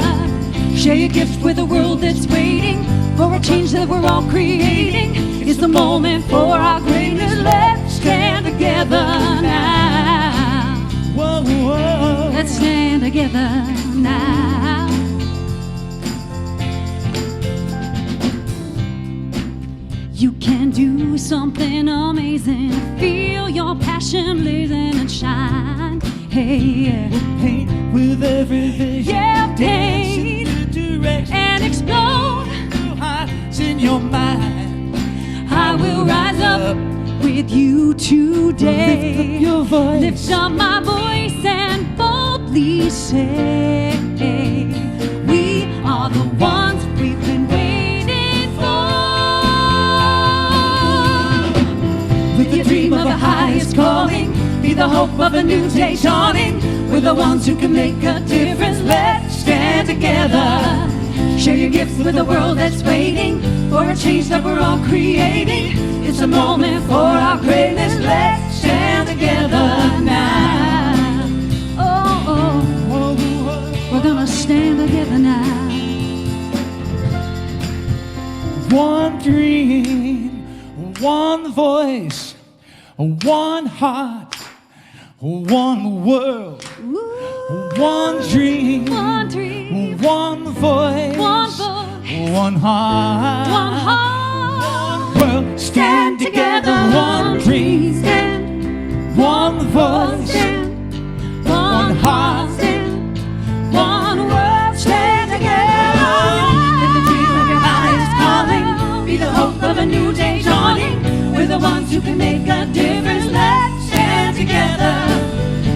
Share your gifts with a world that's waiting for a change that we're all creating. It's the moment for our greatness. Let's stand together now. Whoa, whoa. Let's stand together now. You can do something amazing. Feel your passion blazing and shine. Hey, yeah. Paint with every vision. Yeah, Dance paint in the direction. and explode. Hearts in your mind. I will rise up with you today. Lift up your voice. Lift up my voice and boldly say, we are the ones we've been waiting for. With the dream of the highest calling, be the hope of a new day dawning. We're the ones who can make a difference. Let's stand together. Share your gifts with a world that's waiting for a change that we're all creating. It's a moment for our greatness. Let's stand together now. Oh, oh, we're gonna stand together now. One dream, one voice, one heart, one world. One dream, one dream, one voice, one heart, one world. Stand together, one dream, one voice, one heart, one world. Stand together. Let the dream of your highest calling be the hope of a new day dawning. We're the ones who can make a difference. Let's stand together.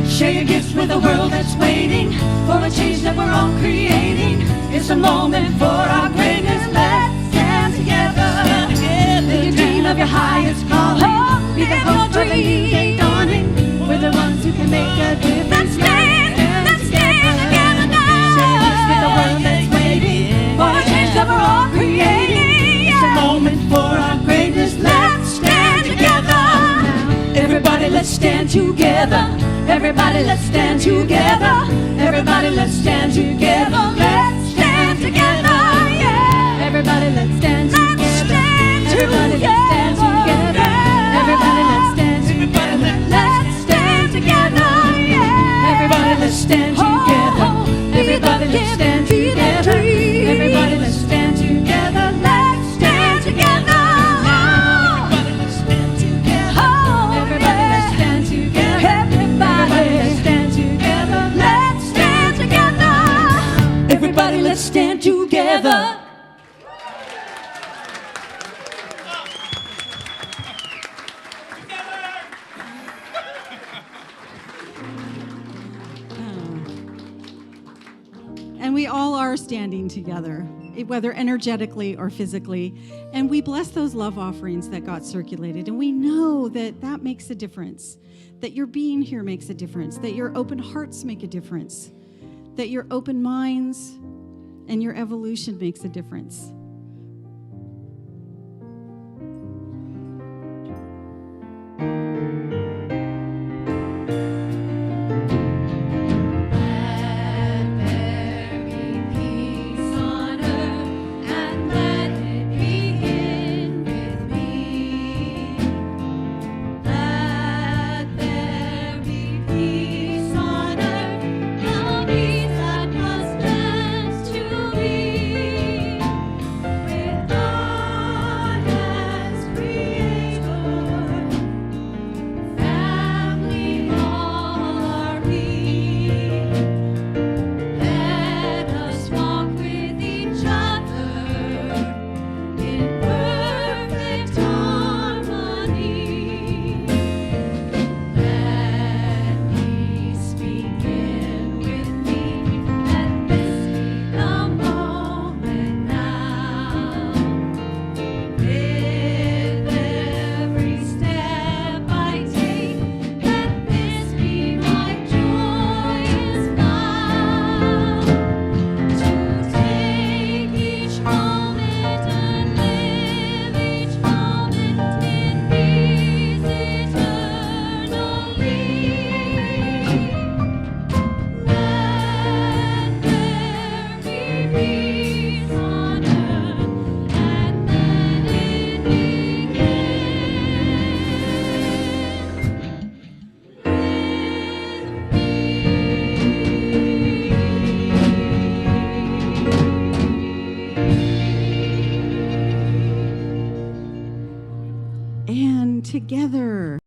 Share your gifts with a world that's waiting for a change that we're all creating. It's a moment for our greatness. Let's stand together. Let your dream of your highest calling be the hope of a new day dawning. We're the ones who can make a difference. Let's stand together now. Share your gifts with a world that's waiting for a change that we're all creating. It's a moment for our greatness. Let's stand together. Everybody, let's stand together. Everybody, let's stand together. Everybody, let's stand together. Let's stand together. Yeah. Everybody, let's stand together. Everybody, let's stand together. Everybody, let's stand together. Let's stand together. Yeah. Everybody, let's stand together. Everybody, let's stand together. Everybody, let's stand together. Let's stand together. Everybody, let's stand together. Everybody, let's stand together. Everybody, let's stand together. Let's we all are standing together, whether energetically or physically, and we bless those love offerings that got circulated. And we know that that makes a difference, that your being here makes a difference, that your open hearts make a difference, that your open minds and your evolution makes a difference. Together.